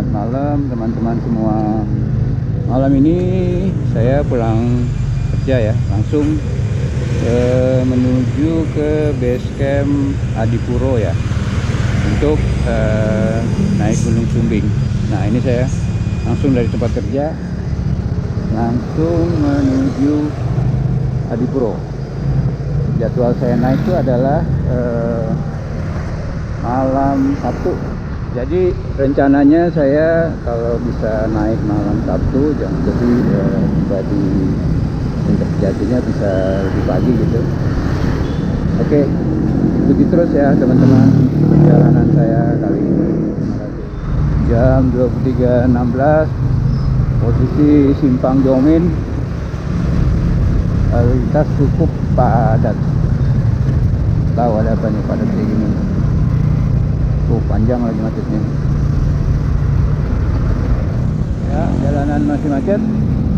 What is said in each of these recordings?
Selamat malam teman-teman semua. Malam ini saya pulang kerja ya, langsung menuju ke base camp Adipuro ya, untuk naik Gunung Sumbing. Nah ini saya langsung dari tempat kerja langsung menuju Adipuro. Jadwal saya naik itu adalah malam Sabtu. Jadi rencananya saya kalau bisa naik malam Sabtu, jadi tiba di puncak jatinya bisa lebih pagi gitu. Oke, begitu terus ya teman-teman perjalanan saya kali ini. Jam 23.16, posisi Simpang Jomin, lalu lintas cukup padat. Tahu ada apa nih padat kayak gini? Panjang lagi macetnya ya, jalanan masih macet.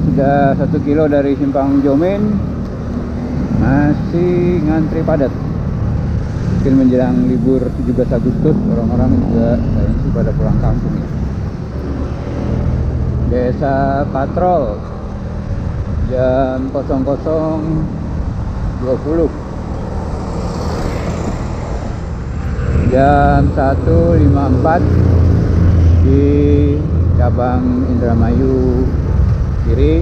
Sudah 1 kilo dari Simpang Jomin masih ngantri padat. Mungkin menjelang libur 17 Agustus orang-orang juga kayaknya sih pada pulang kampung ya. Desa Patrol jam 00.20, jam 1.54 di cabang Indramayu kiri,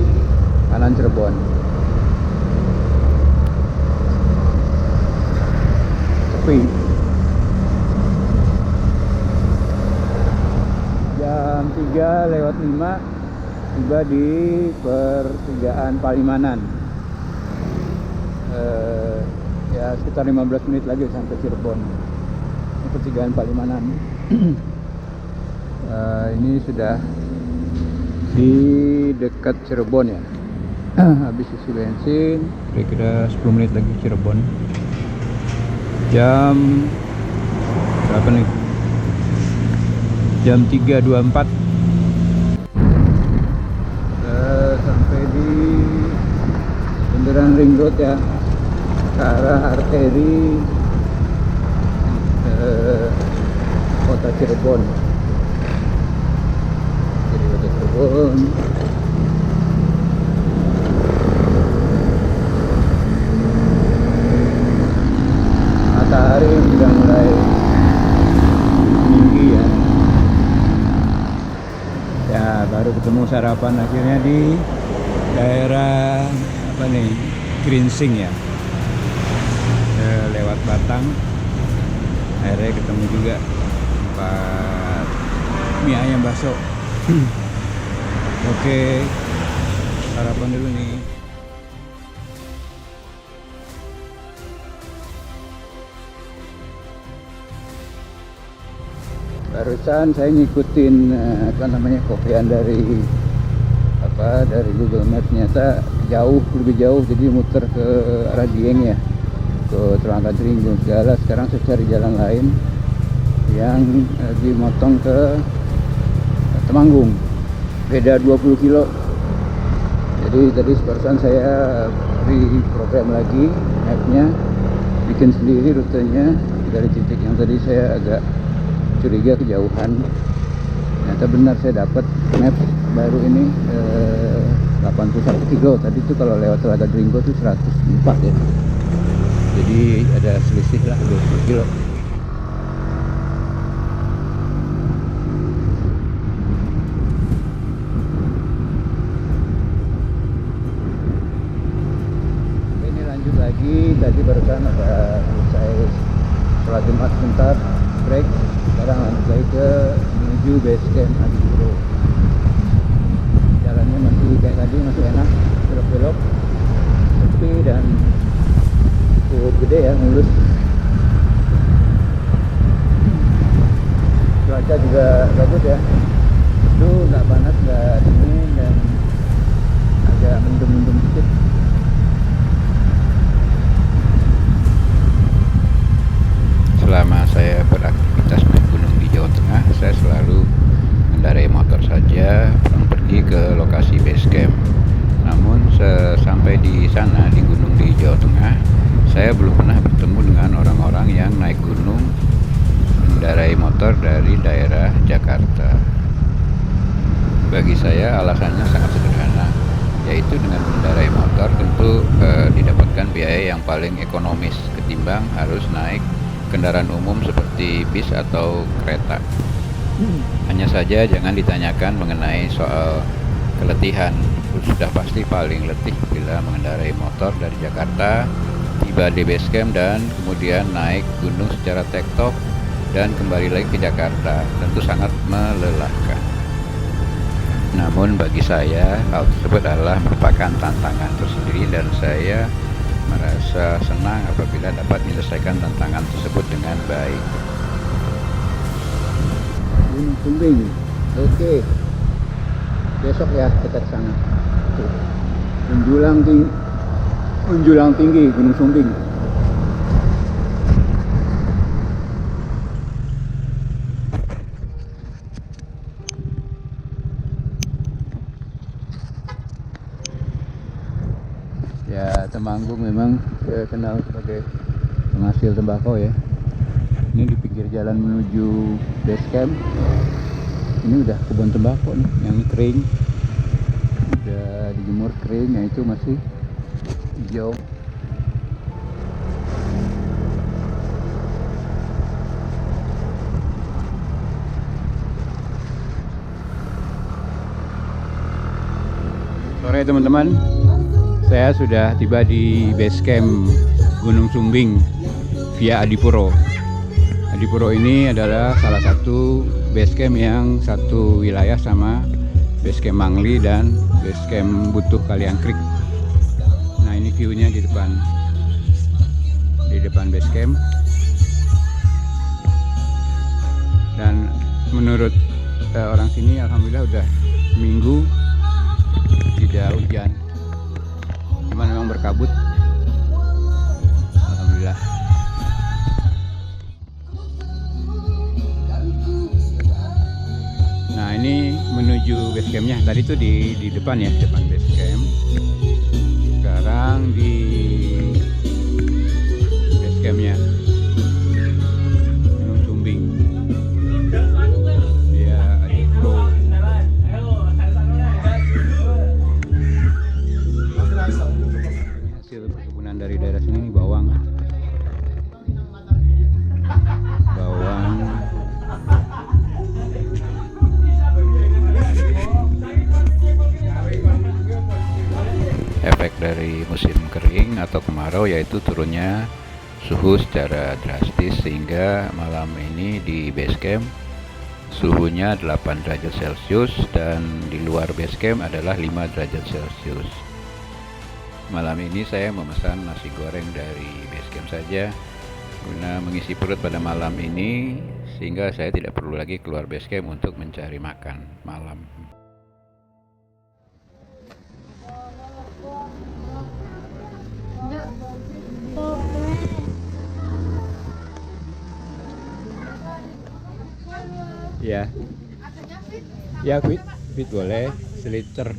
kanan Cirebon. Sepi. Jam 3:05 tiba di pertigaan Palimanan. Ya sekitar 15 menit lagi sampai Cirebon. Pertigaan Palimanan. Ini sudah di dekat Cirebon ya. Habis isi bensin, kira-kira 10 menit lagi Cirebon. Jam berapa nih? Jam 3.24. Sampai di bundaran Ring Road ya, ke arah arteri kota Cirebon. Jadi kota Cirebon. Matahari sudah mulai tinggi ya. Ya baru ketemu sarapan akhirnya di daerah apa nih, Gringsing ya. Lewat Batang. Akhirnya ketemu juga tempat mie ayam bakso. Oke, sarapan dulu nih. Barusan saya ngikutin kopian dari Google Maps, ternyata lebih jauh, jadi muter ke arah Dieng ya, ke Terangkat Ringgo segala. Sekarang saya cari jalan lain yang dimotong ke Temanggung, beda 20 kilo. Jadi tadi barusan saya program lagi mapnya, bikin sendiri rutenya dari titik yang tadi saya agak curiga kejauhan. Ternyata benar, saya dapat map baru ini 81 kilo. Tadi itu kalau lewat Telaga Ringgo itu 104 ya. Jadi ada selisih lah 20 kilo. Ini lanjut lagi, tadi barusan ada selesai sholat Jumat sebentar, break. Sekarang lanjut lagi ke menuju base camp Adipuro. Jalannya masih kayak tadi, masih enak, belok-belok, sepi dan cukup gede ya, mulus. Cuaca juga bagus ya, itu nggak panas, nggak dingin, dan agak mendung-mendung sedikit. Selama saya beraktivitas naik gunung di Jawa Tengah, saya selalu mengendarai motor saja, pulang pergi ke lokasi base camp. Namun sampai di sana, di gunung di Jawa Tengah, saya belum pernah bertemu dengan orang-orang yang naik gunung mengendarai motor dari daerah Jakarta. Bagi saya alasannya sangat sederhana, yaitu dengan mengendarai motor tentu didapatkan biaya yang paling ekonomis ketimbang harus naik kendaraan umum seperti bis atau kereta. Hanya saja jangan ditanyakan mengenai soal keletihan. Sudah pasti paling letih bila mengendarai motor dari Jakarta, tiba di base camp dan kemudian naik gunung secara tektok dan kembali lagi ke Jakarta. Tentu sangat melelahkan. Namun bagi saya hal tersebut adalah merupakan tantangan tersendiri dan saya merasa senang apabila dapat menyelesaikan tantangan tersebut dengan baik. Gunung Sumbing, oke. Besok ya kita ke sana. Menjulang tinggi Gunung Sumbing. Ya, Temanggung memang kenal sebagai penghasil tembakau ya. Ini di pinggir jalan menuju base camp. Ini udah kebun tembakau nih, yang ini kering. Udah dijemur kering, yang itu masih hijau. Sore teman-teman, saya sudah tiba di base camp Gunung Sumbing via Adipuro. Adipuro ini adalah salah satu base camp yang satu wilayah sama base camp Mangli dan base camp Butuh Kaliang Creek. Nah, ini view-nya di depan base camp. Dan menurut orang sini alhamdulillah udah seminggu tidak hujan. Cuman memang berkabut. Alhamdulillah. Nah, ini menuju base campnya. Tadi tuh di depan ya, depan base camp. Sekarang di base campnya Gunung Sumbing. Ya, Adipuro. Hasil perkebunan dari daerah sini bawang. Efek dari musim kering atau kemarau yaitu turunnya suhu secara drastis sehingga malam ini di base camp suhunya 8 derajat Celcius dan di luar base camp adalah 5 derajat Celcius. Malam ini saya memesan nasi goreng dari base camp saja guna mengisi perut pada malam ini sehingga saya tidak perlu lagi keluar base camp untuk mencari makan malam. Ya. Ya, fit boleh, seliter.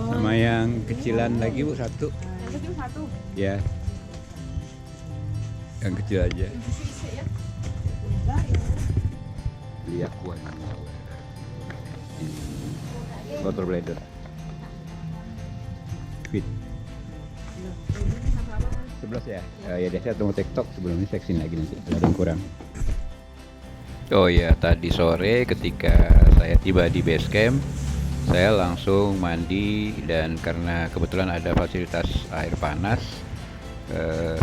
Sama yang kecilan lagi Bu, satu. Yang kecil satu. Ya. Yang kecil aja. Lihat kuahnya. Water blender. Fit. 11 ya? Ya deh, saya tunggu TikTok sebelum ini seksin lagi nanti, ada yang kurang. Oh ya, tadi sore ketika saya tiba di base camp, saya langsung mandi dan karena kebetulan ada fasilitas air panas,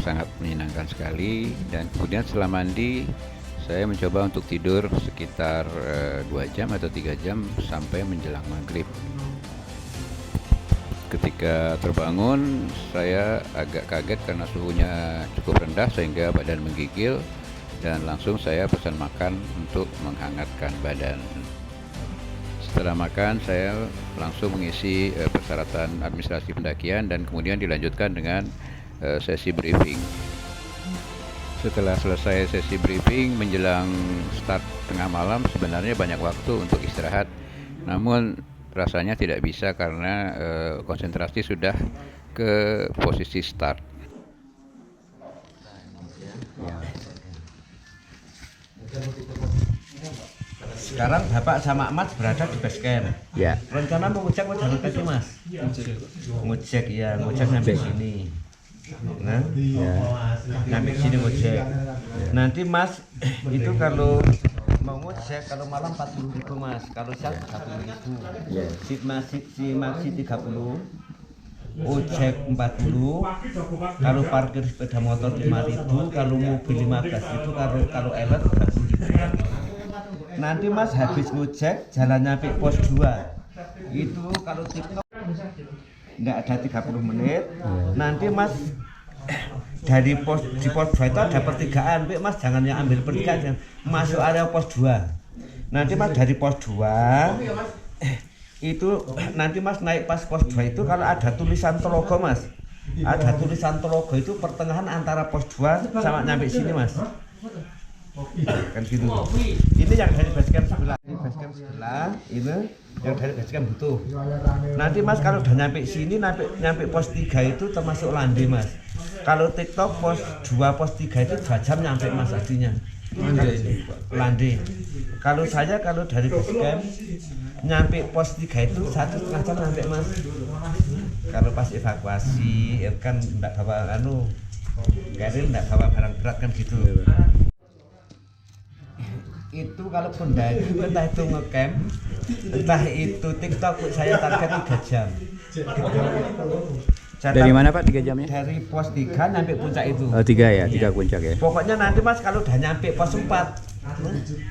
sangat menyenangkan sekali. Dan kemudian setelah mandi, saya mencoba untuk tidur sekitar 2 jam atau 3 jam sampai menjelang maghrib. Ketika terbangun, saya agak kaget karena suhunya cukup rendah sehingga badan menggigil dan langsung saya pesan makan untuk menghangatkan badan. Setelah makan, saya langsung mengisi persyaratan administrasi pendakian dan kemudian dilanjutkan dengan sesi briefing. Setelah selesai sesi briefing menjelang start tengah malam, sebenarnya banyak waktu untuk istirahat. Namun rasanya tidak bisa karena konsentrasi sudah ke posisi start. Ya. Sekarang Bapak sama Mas berada di base camp. Ya. Rencana mau ngecek mau jalan kaki Mas? Ngecek ya, ngecek sampai sini. Nah, Ya. sampai sini ngecek. Nanti Mas itu kalau mau ngecek kalau malam 40.000 Mas, kalau siang 30.000. Ya. Si Maxi 30, ojek 40, kalau parkir sepeda motor 5.000, kalau mobil 15 itu kalau elet 30.000. Nanti Mas habis ngecek jalan nyampe pos 2 itu kalau TikTok nggak ada 30 menit. Nanti Mas dari di pos 2 itu ada pertigaan, Mas jangan yang ambil pertigaan, masuk area pos 2. Nanti Mas dari pos 2 itu nanti Mas naik pas pos 2 itu kalau ada tulisan Telogo Mas, ada tulisan Telogo itu pertengahan antara pos 2 sama nyampe sini Mas, kan gitu. Ini yang dari basecamp sebelah, ini basecamp sebelah, ini yang dari basecamp butuh. Nanti Mas kalau udah nyampe sini, nyampe pos 3 itu termasuk lande Mas. Kalau TikTok pos 2 pos 3 itu 2 jam nyampe Mas artinya lande. Kalau saya kalau dari basecamp nyampe pos 3 itu 1,5 jam nyampe Mas. Kalau pas evakuasi kan enggak bawa garis, enggak bawa barang berat kan gitu. Itu kalau pendaki entah itu ngecamp, entah itu TikTok saya target 3 jam. Dari mana Pak 3 jamnya? Dari pos 3 nyampe puncak itu. Oh 3 ya, 3 puncak ya. Pokoknya nanti Mas kalau udah nyampe pos 4,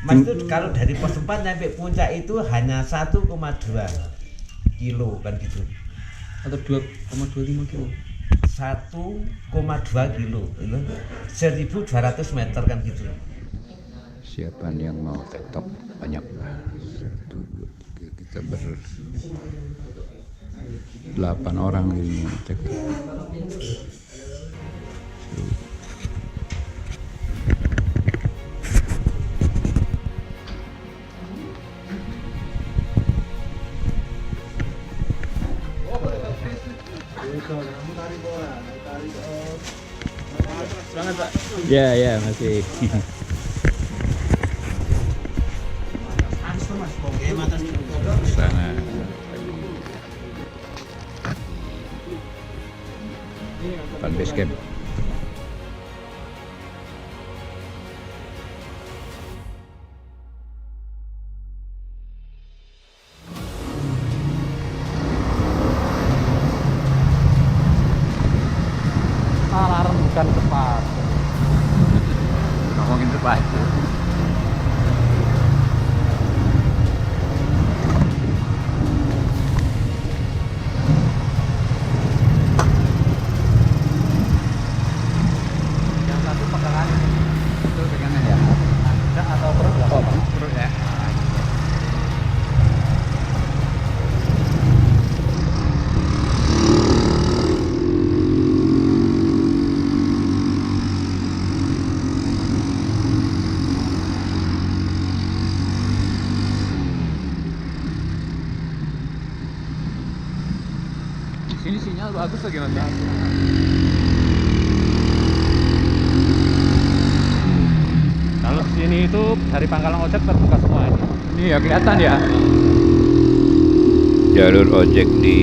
Mas itu kalau dari pos 4 nyampe puncak itu hanya 1,2 kilo kan gitu. Atau 2,25 kilo. 1,2 kilo itu 1.200 meter kan gitu. Siapa yang mau TikTok banyak? 1, 2, 3, kita 8 orang ini mau cek. Semangat Pak. Ya masih. Sana. Depan base camp. Alarm bukan tepat. Ngomongin tepat. Yang satu pegangan Itu pegangan ya. atau perut nggak? Oh, perut ya. Sini sinyal bagus lagi Mas. Kalau sini itu dari pangkalan ojek terbuka semua ini. Ini ya kelihatan ya. Jalur ojek di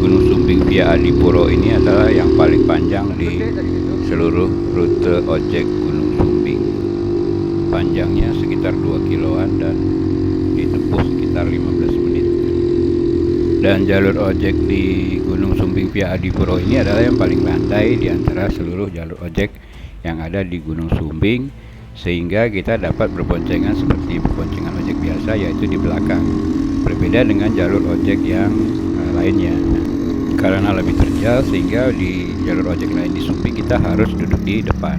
Gunung Sumbing via Adipuro ini adalah yang paling panjang di seluruh rute ojek Gunung Sumbing. Panjangnya sekitar 2 kiloan dan ditempuh sekitar 15 menit. Dan jalur ojek di Gunung Sumbing via Adipuro ini adalah yang paling landai di antara seluruh jalur ojek yang ada di Gunung Sumbing, sehingga kita dapat berboncengan seperti berboncengan ojek biasa, yaitu di belakang. Berbeda dengan jalur ojek yang lainnya. Karena lebih terjal sehingga di jalur ojek lain di Sumbing kita harus duduk di depan.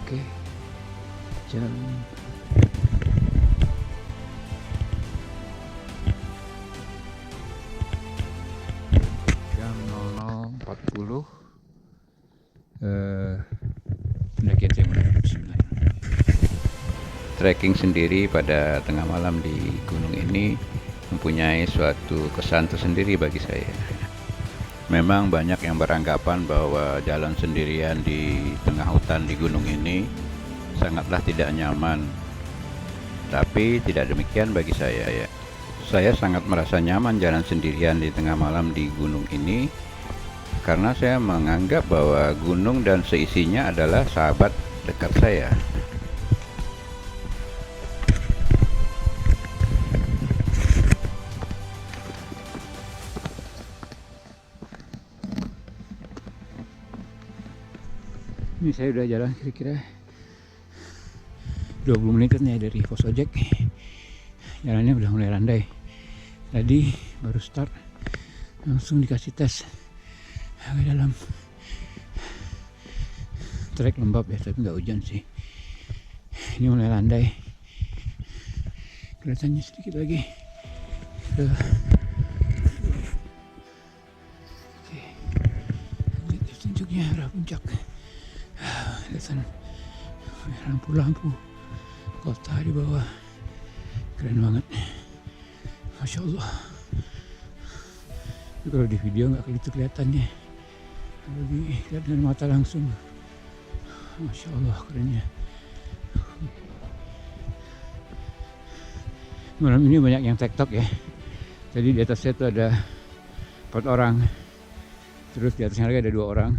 Oke, jam jam 00.40 pendakian saya mulai. Trekking sendiri pada tengah malam di gunung ini mempunyai suatu kesan tersendiri bagi saya. Memang banyak yang beranggapan bahwa jalan sendirian di tengah hutan di gunung ini sangatlah tidak nyaman. Tapi tidak demikian bagi saya ya. Saya sangat merasa nyaman jalan sendirian di tengah malam di gunung ini karena saya menganggap bahwa gunung dan seisinya adalah sahabat dekat saya. Ini saya udah jalan kira-kira 20 menit ya dari pos ojek. Jalannya udah mulai landai. Tadi baru start langsung dikasih tes agak dalam. Trek lembab ya, tapi nggak hujan sih. Ini mulai landai. Kelihatannya sedikit lagi ke oke. Lanjut tunjuknya arah puncak. Kelihatan lampu-lampu kota di bawah, keren banget, masya Allah. Tapi kalau di video nggak begitu kelihatannya, kalau dilihat dengan mata langsung, masya Allah kerennya. Malam ini banyak yang TikTok ya. Jadi di atasnya tuh ada 4 orang, terus di atasnya lagi ada 2 orang.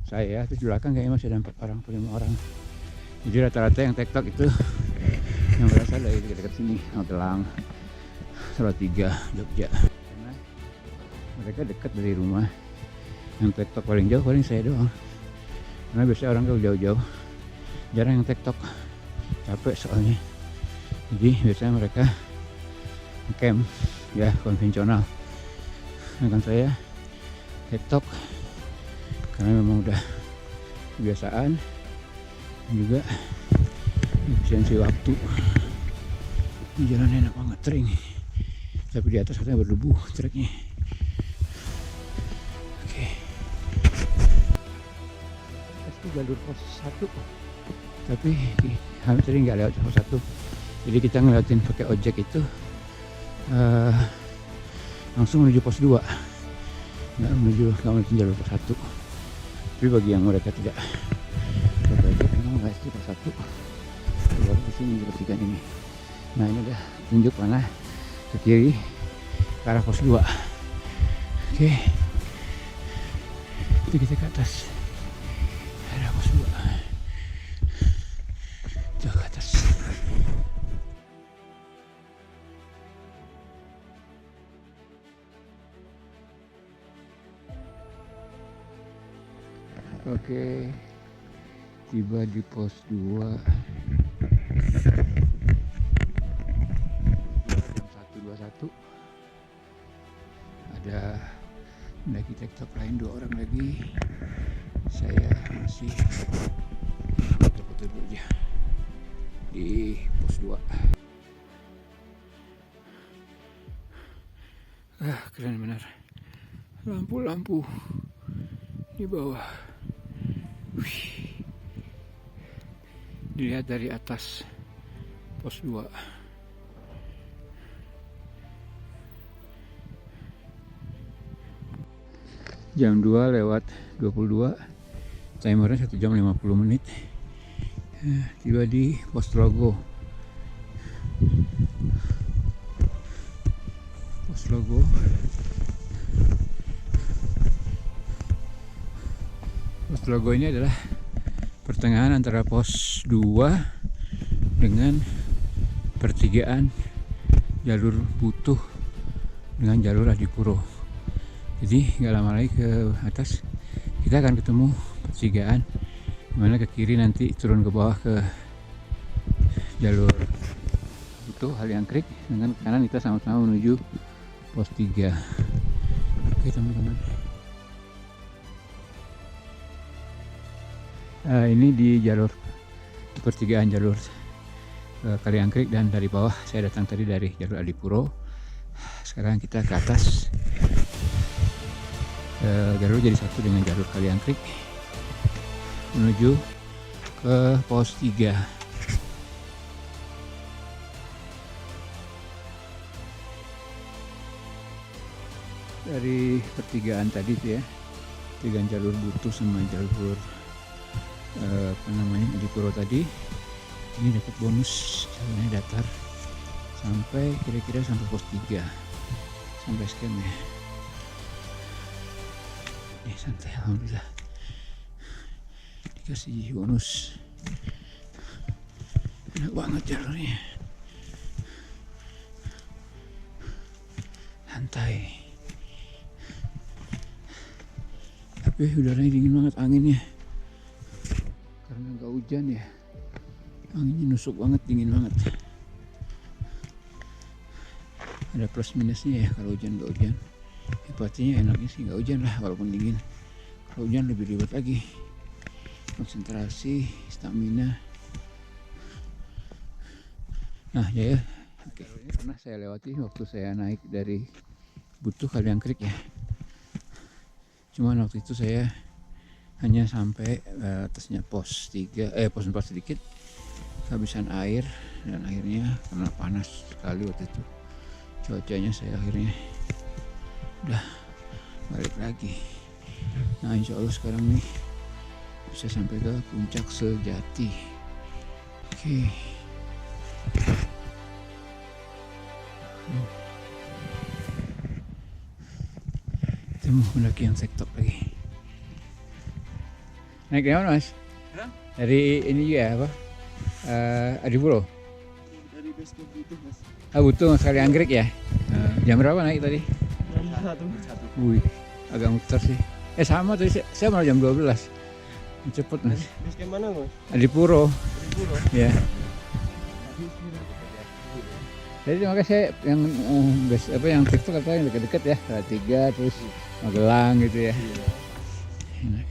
Saya terus di belakang kayaknya masih ada 4 orang atau 5 orang. Jadi rata-rata yang TikTok itu yang berasal dari dekat-dekat sini, Magelang, Salatiga, Jogja. Karena mereka dekat dari rumah. Yang TikTok paling jauh paling saya doang. Karena biasanya orang kalau jauh-jauh jarang yang TikTok, capek soalnya. Jadi biasanya mereka camp ya konvensional. Sedangkan saya TikTok karena memang udah kebiasaan, juga efisiensi waktu. Ini jalannya enak banget, kering, tapi di atas katanya berdebu treknya. Oke, itu jalur pos 1, tapi kami tadi nggak lewat pos 1, jadi kita ngeliatin pakai ojek itu langsung menuju pos 2, nggak menuju jalur pos 1. Tapi bagi yang mereka tidak pakai ojek, memang nggak sih pos 1 keluar ke sini diperhatikan ini. Nah ini udah tunjuk mana ke kiri ke arah pos 2. Oke, itu kita ke atas arah pos 2 itu ke atas. Oke, tiba di pos 2. Jam 1.21. Ada pendaki TikTok lain 2 orang lagi. Saya masih foto-foto dulu aja di pos 2. Keren benar. Lampu-lampu di bawah. Wih. Dilihat dari atas pos 2. Jam 2:22, timernya 1 jam 50 menit. Tiba di pos Logo. Pos Logo. Pos Logo ini adalah pertengahan antara pos 2 dengan pertigaan jalur Butuh dengan jalur Adipuro. Jadi nggak lama lagi ke atas kita akan ketemu pertigaan, dimana ke kiri nanti turun ke bawah ke jalur Butuh Haliang Creek, dengan ke kanan kita sama-sama menuju pos 3. Oke teman-teman. Ini di jalur pertigaan jalur Haliang Creek, dan dari bawah saya datang tadi dari jalur Adipuro. Sekarang kita ke atas, jalur jadi satu dengan jalur Haliang Creek. menuju ke pos 3. Dari pertigaan tadi tuh ya, pertigaan jalur Butuh sama jalur Adipuro tadi, ini dapat bonus jalannya datar sampai kira-kira sampai pos 3, sampai scam ya. Santai, alhamdulillah dikasih bonus, enak banget jalurnya, santai. Tapi udaranya dingin banget, anginnya karena nggak hujan ya, anginnya nusuk banget, dingin banget. Ada plus minusnya ya kalau hujan nggak hujan. Pastinya enaknya sih nggak hujan lah, walaupun dingin. Kalau hujan lebih ribet lagi, konsentrasi, stamina. Nah ya, oke. Ini pernah saya lewati waktu saya naik dari Butuh Kaliangkrik ya. Cuman waktu itu saya hanya sampai atasnya pos 3, pos 4 sedikit, kehabisan air, dan akhirnya karena panas sekali waktu itu cuacanya, saya akhirnya udah balik lagi. Nah insya Allah sekarang nih bisa sampai ke puncak sejati. Oke. Kita mau mendaki yang sektor lagi. Naik dari mana mas? Hah? Dari ini juga apa? Adipuro? Dari base camp Butuh mas. Butuh sekali anggrek ya? Jam berapa naik tadi? Jam 1. Wih, agak muter sih. Sama tadi, saya malah jam 12. Cepet mas. Base camp mana mas? Adipuro. Adipuro. Ya. Jadi makanya saya yang TikTok apa yang dekat-dekat ya, Salatiga terus Magelang gitu ya. Enak.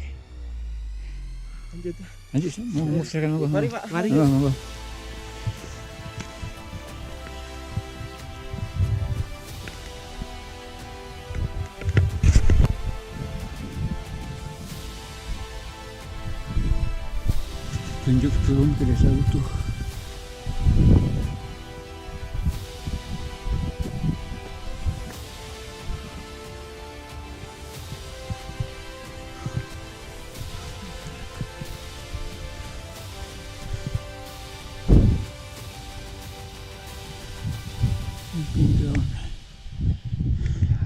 Lanjut, mau silakan monggo. Mari Pak, mari. Monggo. Tunjuk turun ke desa Butuh.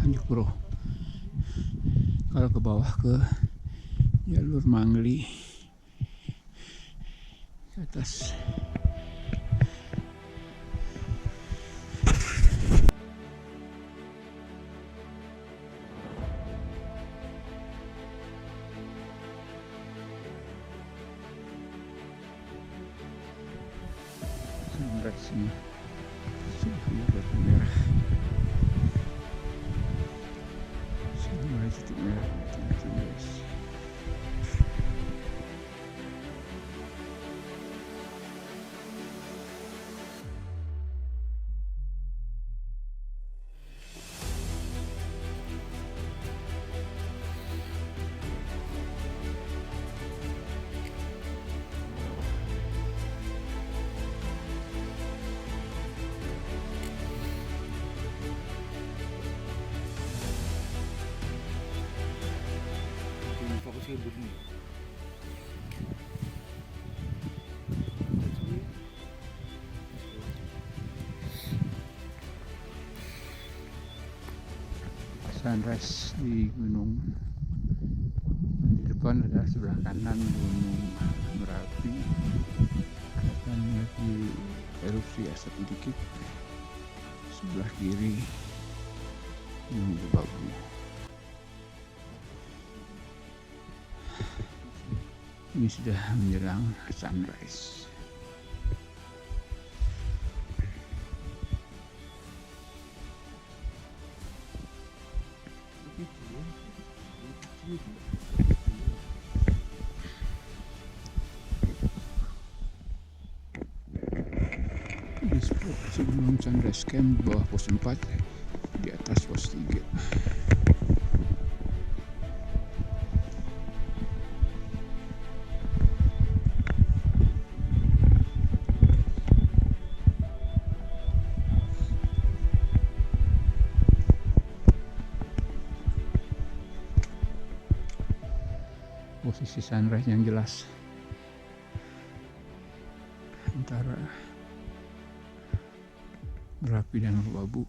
Adipuro. Kalau ke bawah ke jalur Mangli, ke atas. Sunrise-nya sudah mulai merah. Sudah mulai titik merah, guys. Fokusnya begini. Sunrise di gunung. Di depan adalah sebelah kanan Gunung Merapi. Kelihatan lagi erupsi asap sedikit. Sebelah kiri Gunung Babu. Ini sudah menjelang sunrise. Di spot sebelum sunrise camp, bawah pos 4, di atas pos 3. posisi sunrise yang jelas antara Merapi dan Merbabu.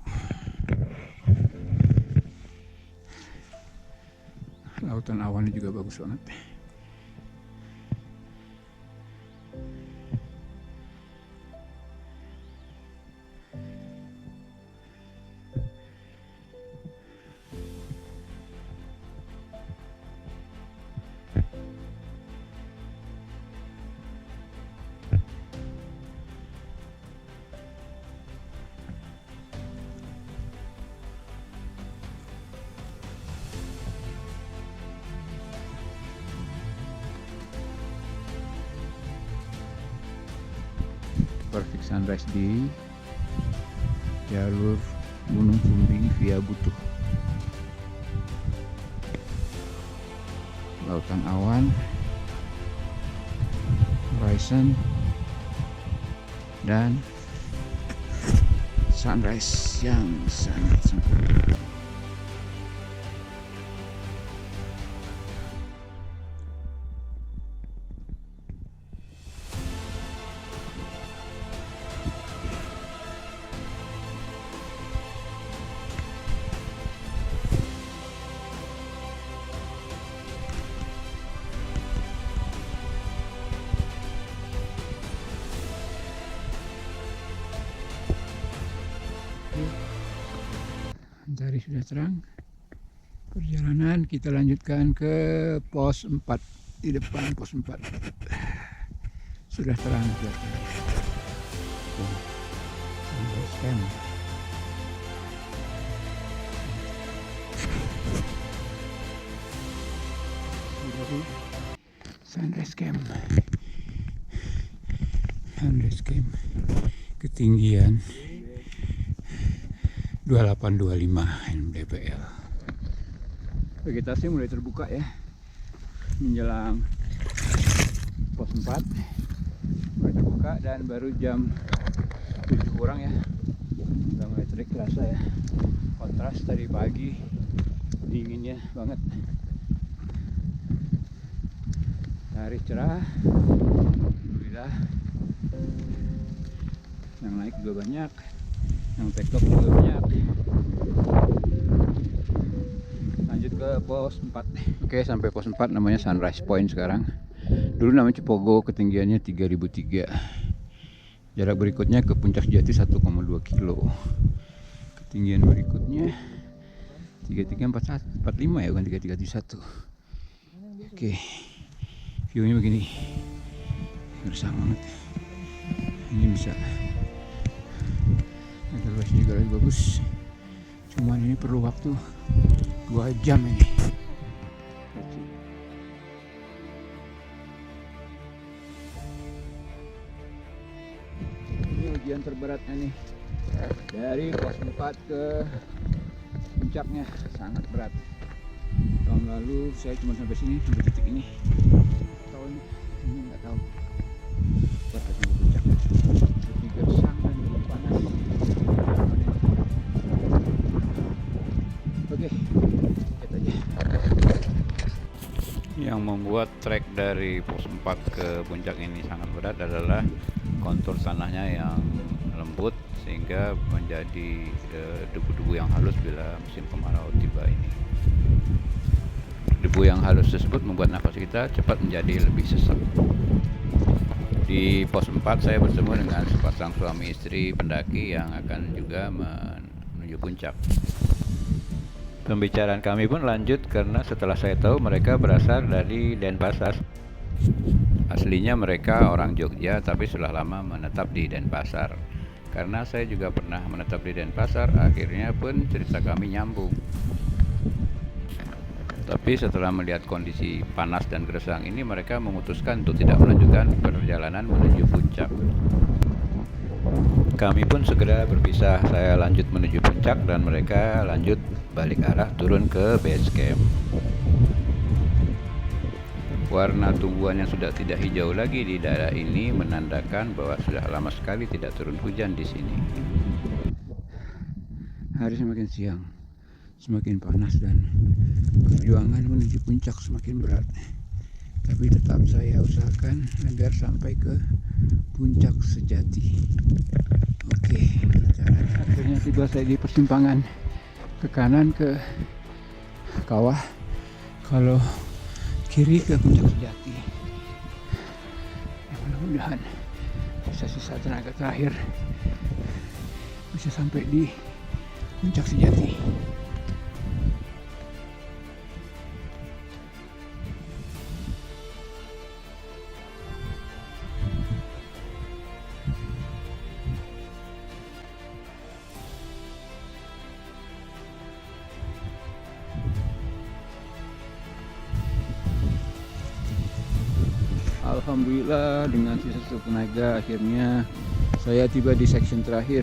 Lautan awannya juga bagus banget. Perfect sunrise di jalur Gunung Sumbing via Butuh. Lautan awan, horizon, dan sunrise yang sangat sempurna. Matahari sudah terang. Perjalanan kita lanjutkan ke pos 4. Di depan pos 4 sudah terang. Sunrise camp. Sunrise camp. Sunrise camp. Ketinggian 2825 mdpl. Vegetasi mulai terbuka ya menjelang pos 4 mulai terbuka, dan baru jam 7 kurang ya udah mulai terik terasa ya. Kontras tadi pagi dinginnya banget. Hari cerah, alhamdulillah. Yang naik juga banyak, yang tektok juga banyak. Lanjut ke pos 4. Oke, sampai pos 4, namanya Sunrise Point sekarang. Dulu namanya Cipogo, ketinggiannya 3003. Jarak berikutnya ke Puncak Jati 1,2 kilo. Ketinggian berikutnya 3345 ya, bukan 3331. Oke, view-nya begini. Gersang banget. Ini bisa elevasinya juga lebih bagus, cuman ini perlu waktu 2 jam ini. Ini ujian terberatnya nih, dari pos 4 ke puncaknya sangat berat. Tahun lalu saya cuma sampai sini, sampai titik ini. Tahun ini nggak tahu sampai puncak, lebih gersang dan lebih panas. Oke, lihat aja. Yang membuat trek dari pos 4 ke puncak ini sangat berat adalah kontur tanahnya yang lembut sehingga menjadi debu-debu yang halus bila musim kemarau tiba ini. Debu yang halus tersebut membuat nafas kita cepat menjadi lebih sesak. Di pos 4 saya bertemu dengan sepasang suami istri pendaki yang akan juga menuju puncak. Pembicaraan kami pun lanjut karena setelah saya tahu mereka berasal dari Denpasar. Aslinya mereka orang Jogja tapi sudah lama menetap di Denpasar. Karena saya juga pernah menetap di Denpasar, akhirnya pun cerita kami nyambung. Tapi setelah melihat kondisi panas dan gersang ini, mereka memutuskan untuk tidak melanjutkan perjalanan menuju puncak. Kami pun segera berpisah, saya lanjut menuju puncak dan mereka lanjut balik arah turun ke base camp. Warna tumbuhan yang sudah tidak hijau lagi di daerah ini menandakan bahwa sudah lama sekali tidak turun hujan di sini. Hari semakin siang, semakin panas, dan perjuangan menuju puncak semakin berat. Tapi tetap saya usahakan agar sampai ke puncak sejati. Oke, akhirnya tiba saya di persimpangan ke kanan ke kawah, kalau kiri ke puncak sejati. Mudah-mudahan sisa tenaga terakhir bisa sampai di puncak sejati. Alhamdulillah dengan sisa tenaga akhirnya saya tiba di section terakhir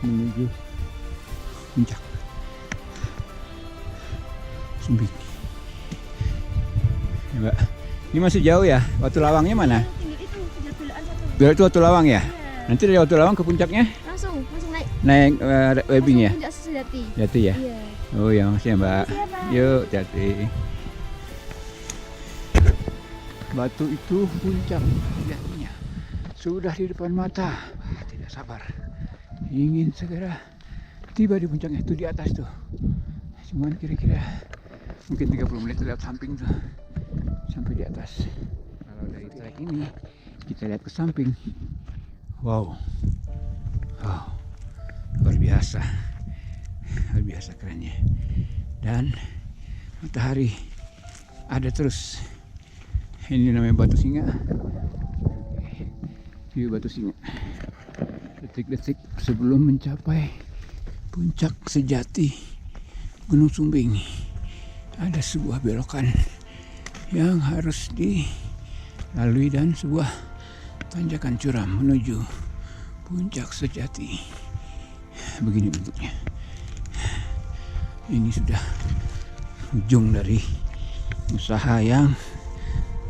menuju puncak Sumbing. Ya, Mbak. Ini masih jauh ya? Watu Lawangnya mana? Itu Jatulaan satu. Dari itu Watu Lawang ya? Iya. Nanti dari Watu Lawang ke puncaknya Langsung naik. naik webbing ya? Puncak sejati. Jati ya? Iya. Oh ya, makasih ya Mbak. Makasih ya, Pak. Yuk, jati. Batu itu puncak sejatinya sudah di depan mata. Wah, tidak sabar ingin segera tiba di puncaknya. Itu di atas tuh, cuman kira-kira mungkin 30 menit lewat samping tuh sampai di atas. Kalau dari trek ini kita lihat ke samping, wow, luar biasa kerennya. Dan matahari ada terus. Ini namanya Batu Singa. View Batu Singa. Detik-detik sebelum mencapai puncak sejati Gunung Sumbing, ada sebuah belokan yang harus dilalui dan sebuah tanjakan curam menuju puncak sejati. Begini bentuknya. Ini sudah ujung dari usaha yang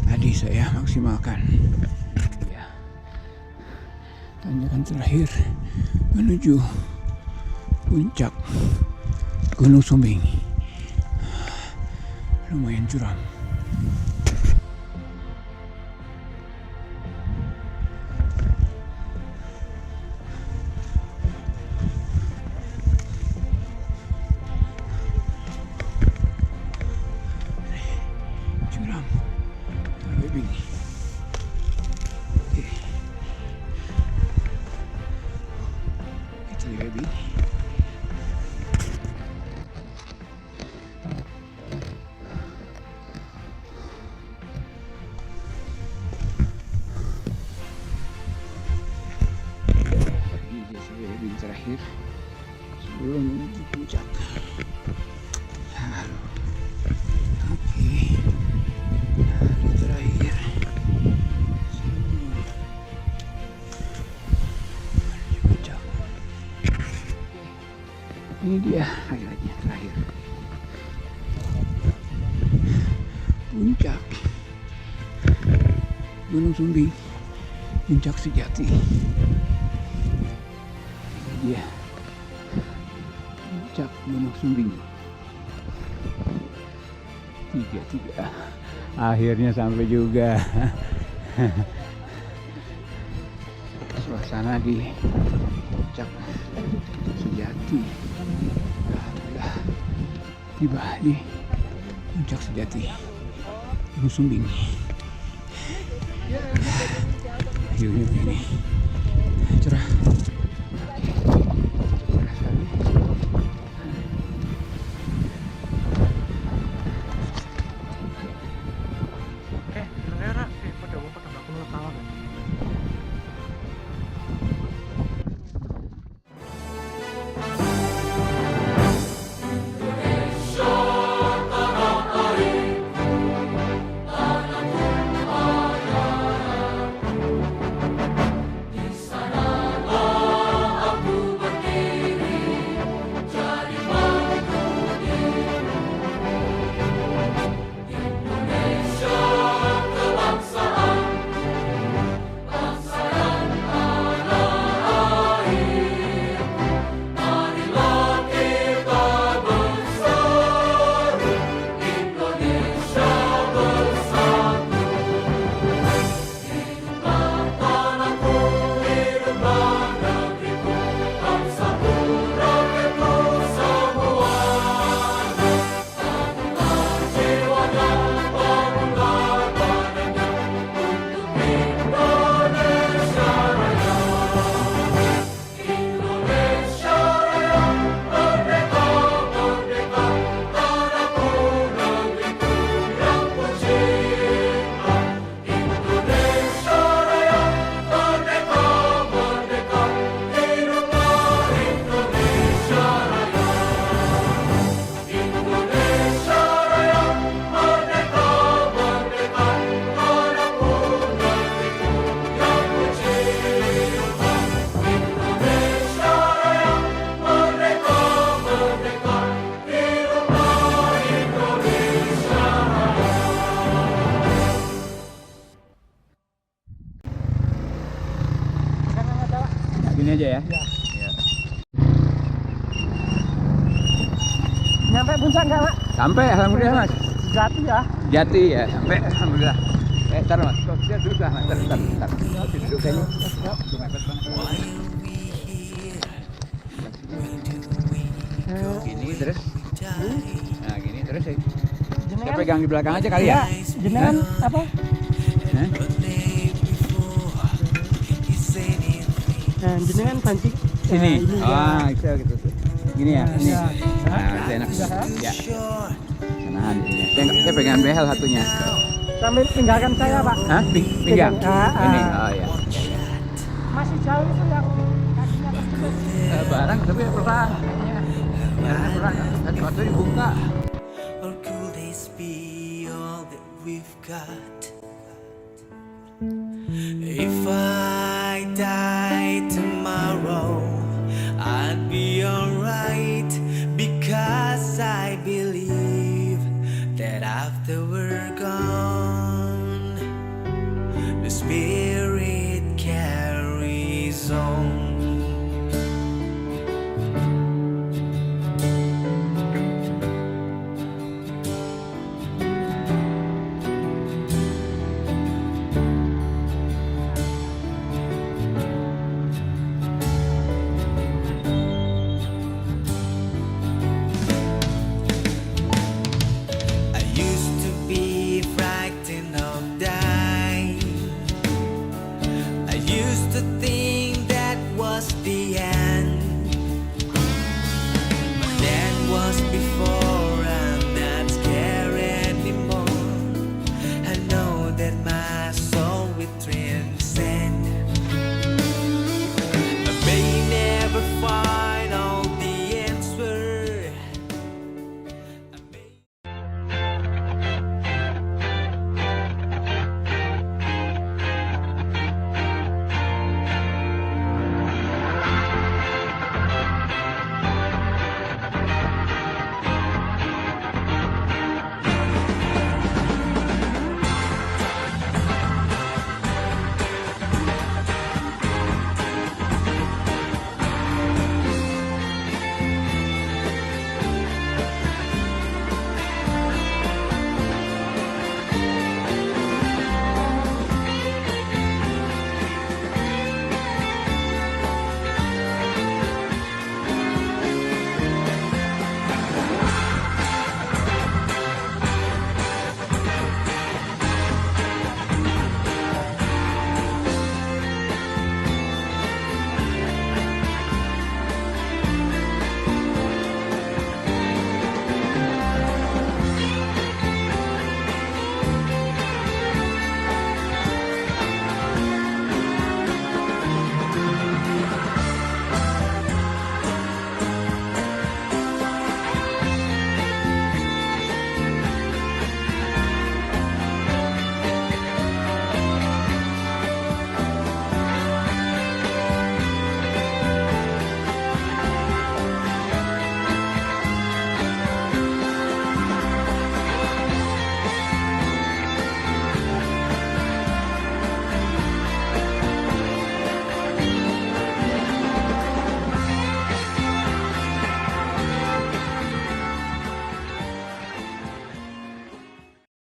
tadi saya maksimalkan. Ya. Tanjakan terakhir menuju puncak Gunung Sumbing. Lumayan curam. Curam. Webbing. Oke. Kita di webbing. Ini dia webbing terakhir sebelum menuju puncak. Halo. Oke. Hari terakhir sebelum menuju puncak. Ini dia highlightnya terakhir. Puncak Gunung Sumbing, puncak sejati. Ini dia puncak Gunung Sumbing. Tiga. Akhirnya sampai juga. Suasana di puncak sejati. Alhamdulillah tiba di puncak sejati Gunung Sumbing. View-nya begini, cerah. Cerah sekali. Sini aja ya. Ya. Nyampe puncak nggak, Mak? Sampai, alhamdulillah Mas. Jati ya. Jati ya, sampai alhamdulillah. Ntar Mas, kok bisa duduk lah Mas, ntar. Duduk kayaknya. Duduk mepet banget. Gini terus. Nah gini terus ya. Saya pegang di belakang aja kali ya. Jenengan apa? Hah? Nah, jenengan pancing Sini. ini ya. Ah, bisa gitu tuh. Gini ya, ini. Ya. Nah, itu enak. Ya. Nah, di sini. Saya pegang behel satunya. Sambil tinggalkan saya, Pak. Hah? Pinggang? Pegang. Ini. Oh ya. Masih jauh itu yang kakinya terjepit. Barang tapi perang kayaknya. Ya, perang. Tadi waktu dibuka. Or could this be all that we've got? If I die tomorrow, I'd be alright, because I believe that after we're gone, the spirit